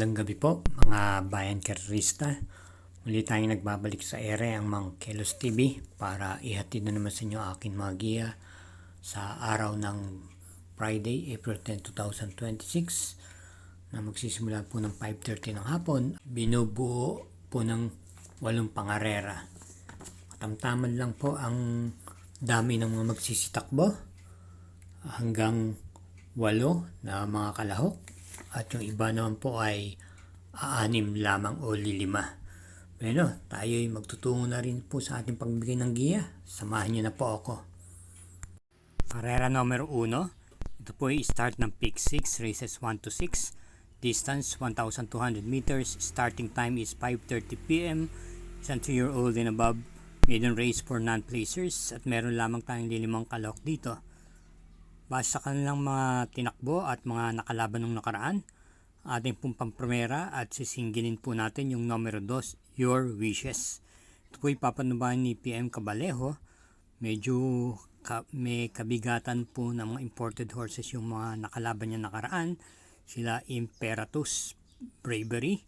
Magandang gabi po mga bayan karerista. Muli tayong nagbabalik sa ere ang Mang Kelos TV para ihatid na naman sa inyo aking mga giya sa araw ng Friday, April 10, 2026 na magsisimula po ng 5:30 ng hapon. Binubuo po ng 8 pangarera. Katamtaman lang po ang dami ng mga magsisitakbo hanggang 8 na mga kalahok. At yung iba naman po ay 6 lamang o 5. Bueno, tayo ay magtutungo na rin po sa ating pagbigay ng giya. Samahan niyo na po ako. Karera numero 1. Ito po ay start ng Peak 6, races 1 to 6. Distance 1,200 meters. Starting time is 5:30 p.m. Isang 3-year-old and above. Maiden race for non-placers. At meron lamang tayong 5 kalahok dito. Base sa kanilang mga tinakbo at mga nakalaban ng nakaraan, ating pong pampremera at sisingilin po natin yung numero 2, Your Wishes. Ito po ipapanubahan ni PM Cabalejo. Medyo may kabigatan po ng mga imported horses yung mga nakalaban niya nakaraan. Sila Imperatus Bravery,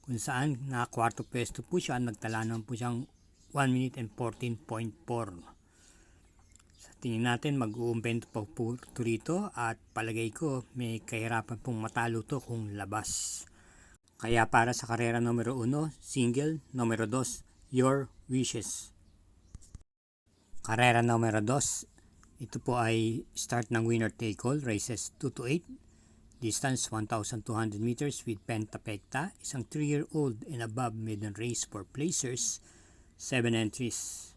kung saan na kwarto pwesto po siya. Nagtala naman po siyang 1 minute and 14.4. Tingin natin mag-uumpento pa po rito at palagay ko may kahirapan pong matalo to kung labas. Kaya para sa karera numero 1, single, numero 2, Your Wishes. Karera numero 2, ito po ay start ng winner take all, races 2 to 8. Distance 1,200 meters with Pentapecta, isang 3-year-old and above maiden race for placers, 7 entries.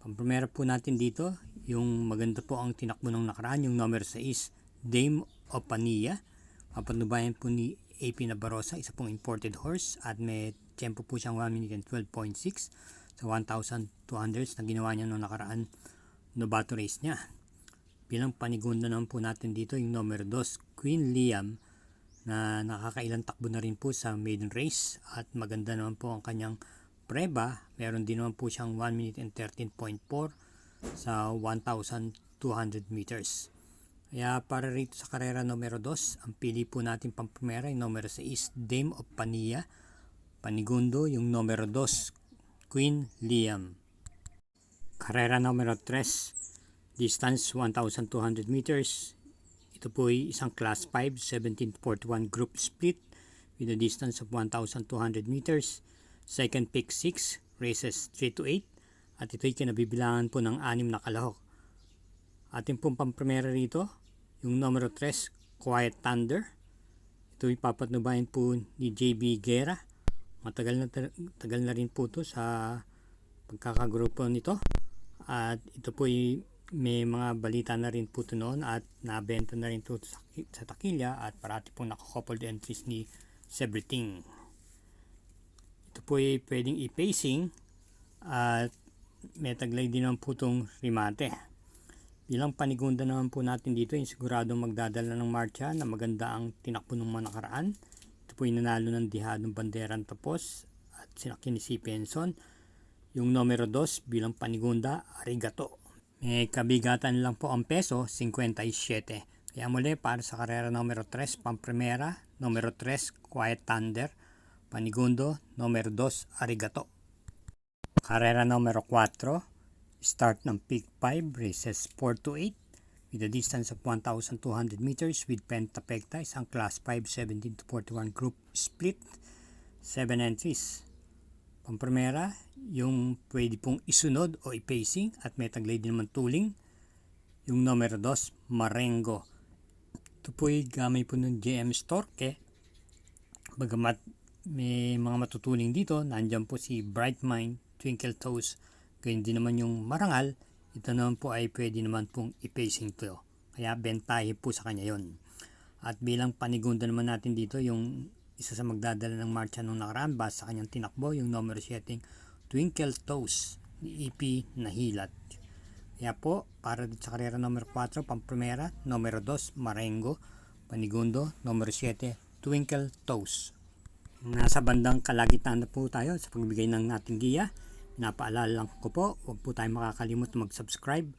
Pampremera po natin dito, yung maganda po ang tinakbo ng nakaraan, yung number 6, Dame of Pania. Papanubayan po ni AP Nabarosa, isa pong imported horse at may tempo po siyang 1 minute and 12.6 sa 1,200 na ginawa niya noong nakaraan novato race niya. Bilang panigunda naman po natin dito yung number 2, Queen Liam, na nakakailang takbo na rin po sa maiden race at maganda naman po ang kanyang preba. Meron din naman po siyang 1 minute and 13.4 sa 1,200 meters. Kaya para rito sa karera numero 2, ang pili po natin pampremera yung numero 6, Dame of Pania. Panigundo yung numero 2, Queen Liam. Karera numero 3, distance 1,200 meters. Ito po ay isang class 5, 17-41 group split with a distance of 1,200 meters. Second pick 6, races 3 to 8. At ito'y kinabibilangan po ng 6 na kalahok. Ating pong pampremera rito, yung numero 3, Quiet Thunder. Ito'y papatnubayan po ni JB Guerra. Tagal na rin po ito sa pagkakagrupo nito. At ito po'y may mga balita na rin po ito noon at nabenta na rin ito sa takilya at parati pong nakakoupled entries ni Sebriting. Ito po ay pwedeng i-pacing at may taglay din naman po itong remate. Bilang panigunda naman po natin dito, yung siguradong magdadala ng marcha na maganda ang tinakbo ng mga nakaraan. Ito po ay nanalo ng dihadong banderang tapos at sinakyan ni si Penson. Yung numero 2 bilang panigunda, Arigato. May kabigatan lang po ang peso, 57. Kaya muli para sa karera numero 3, pampremera, numero 3, Quiet Thunder. Panigundo, numero 2, Arigato. Karera numero 4, start ng Peak 5, races 4 to 8 with a distance of 1,200 meters with Pentapecta, isang class 5, 17-41 group split, 7 entries. Pampremera, yung pwede pong isunod o i-pacing at may taglay din naman tuling, yung numero 2, Marengo. Ito po'y gamay po ng JM Storke. Bagamat may mga matutuling dito, nandyan po si Bright Mind, Twinkle Toes, ganyan din naman yung Marangal. Ito naman po ay pwede naman pong i-pacing to. Kaya bentahe po sa kanya yon. At bilang panigunda naman natin dito, yung isa sa magdadala ng marcha nung nakaraan, base sa kanyang tinakbo, yung numero 7, Twinkle Toes, ni EP Nahilat. Kaya po, para dito sa karera numero 4, pampremera, numero 2, Marengo. Panigundo, numero 7, Twinkle Toes. Nasa bandang kalagitan na po tayo sa pagbigay ng ating giya. Napaalala lang ko po, huwag po tayong makakalimot na mag-subscribe,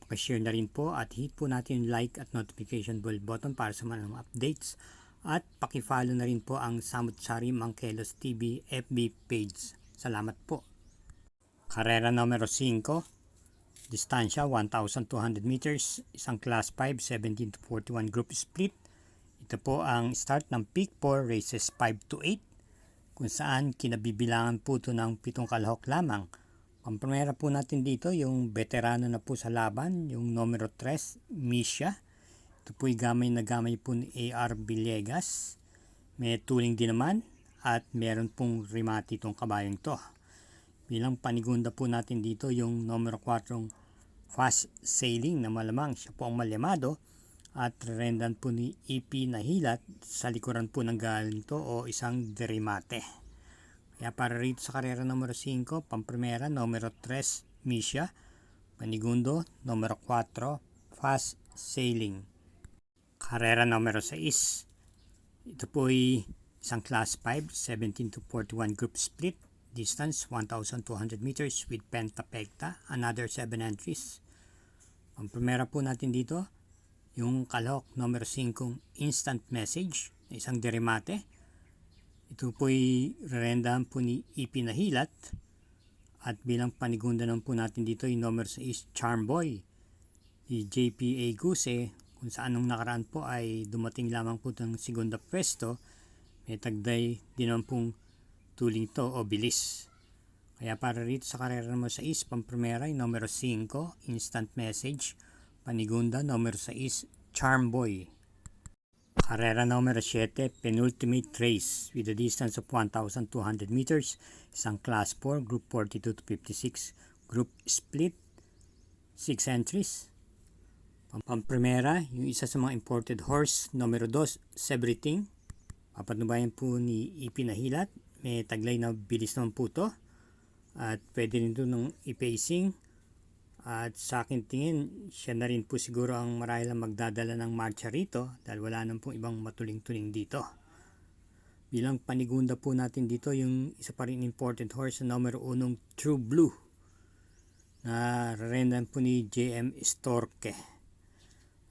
pag-share na rin po at hit po natin yung like at notification bell button para sa mga updates At paki-follow na rin po ang Samut-Sari Mangkelos TV FB page. Salamat po. Karera numero 5, distansya 1,200 meters, isang class 5, 17 to 41 group split. Ito po ang start ng peak 4 races 5 to 8, kung saan kinabibilangan po ito ng 7 kalahok lamang. Pampamera po natin dito yung veterano na po sa laban, yung numero 3, Misha. Ito po'y gamay na gamay po ni A.R. Villegas. May tuling din naman at meron pong remati itong kabayong to. Bilang panigunda po natin dito yung numero 4, Fast Sailing, na malamang siya po ang malyamado. At rendan po ni EP na hilat, sa likuran po ng galing to o isang derimate. Kaya para rito sa karera numero 5, pamprimera numero 3, Misha. Panigundo numero 4, Fast Sailing. Karera numero 6. Ito po ay isang class 5, 17 to 41 group split. Distance 1,200 meters with penta-pekta. Another 7 entries. Ang primera po natin dito, yung kalahok numero 5, instant message, isang derimate. Ito po ay rendahan po ni EP na hilat. At bilang panigunda naman po natin dito, yung numero 6, Charm Boy, ni JPA Guse, kung saan nung nakaraan po ay dumating lamang po ng segunda pwesto. May tagday din naman pong tuling to o bilis. Kaya para rito sa karera numero 6, pamprimera yung numero 5, instant message. Panigunda numero 6, Charm Boy. Karera numero 7, penultimate race with a distance of 1,200 meters. Isang class 4, group 42 to 56, group split, 6 entries. Pamprimera, yung isa sa mga imported horse, numero 2, Sebriting. Papatnubayan po ni EP na hilat. May taglay na bilis naman po ito. At pwede rin ito ng i-pacing. At sa akin tingin, siya na rin po siguro ang marahil magdadala ng marcha rito dahil wala nang pong ibang matuling-tuling dito. Bilang panigunda po natin dito, yung isa pa rin imported horse na numero 1, True Blue, na rendan po ni JM Storke.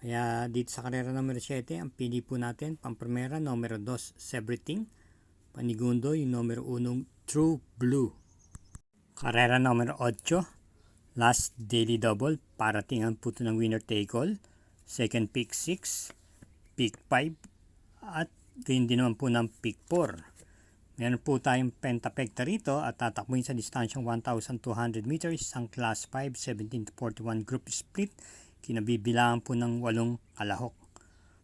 Kaya dito sa karera numero 7, ang pili po natin, pamprimera numero 2, Sebriting. Panigundo yung numero 1, True Blue. Karera numero 8, last daily double, paratingan po ito ng winner take all. Second pick 6, pick 5, at gayon din naman po ng pick 4. Meron po tayong pentapekta rito at tatakbuhin sa distansyang 1,200 meters, ang class 5, 17 to 41 group split. Kinabibilangan po ng 8 kalahok.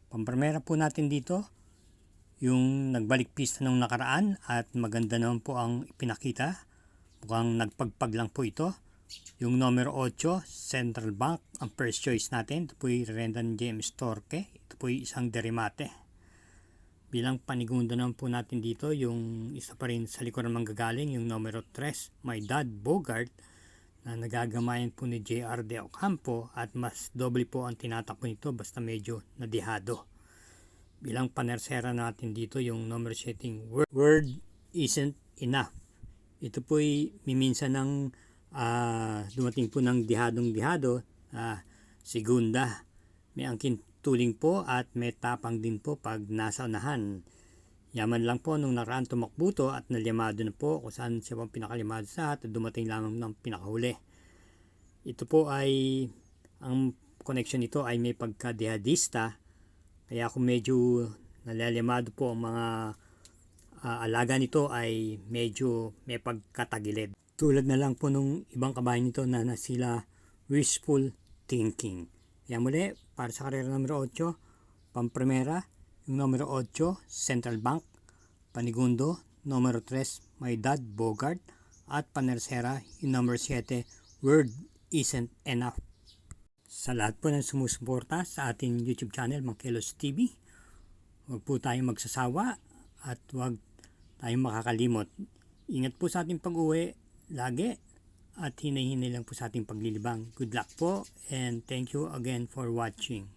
Pamprimera po natin dito yung nagbalik pista nung nakaraan at maganda naman po ang ipinakita. Mukhang nagpagpag lang po ito. Yung numero 8, Central Bank, ang first choice natin. Ito po yung rendan James Torque. Ito po yung isang derimate. Bilang panigunda naman po natin dito, yung isa pa rin sa likuran manggagaling, yung numero 3, My Dad Bogart, na nagagamayan po ni JR De Ocampo, at mas doble po ang tinatakbo nito basta medyo nadihado. Bilang panersera natin dito, yung number setting, Word Isn't Enough. Ito po ay miminsan ng dumating po ng dihadong-dihado, segunda. May angkin tuling po at may tapang din po pag nasa unahan. Yaman lang po nung nakaraan tumakbo to at nalyamado na po kung saan siya pang pinakalyamado sa at dumating lamang ng pinakahuli. Ito po ay, ang connection nito ay may pagka-dihadista, kaya kung medyo nalalyamado po ang mga alaga nito ay medyo may pagkatagilid. Tulad na lang po nung ibang kabahay nito na sila wishful thinking. Kaya muli, para sa karera numero 8, pamprimera, yung numero 8, Central Bank. Panigundo, numero 3, My Dad Bogart. At panersera, yung numero 7, Word Isn't Enough. Sa lahat po ng sumusuporta sa ating YouTube channel, Mangkelos TV, huwag po tayong magsasawa at huwag tayong makakalimot. Ingat po sa ating pag-uwi lagi at hinay-hinay lang po sa ating paglilibang. Good luck po and thank you again for watching.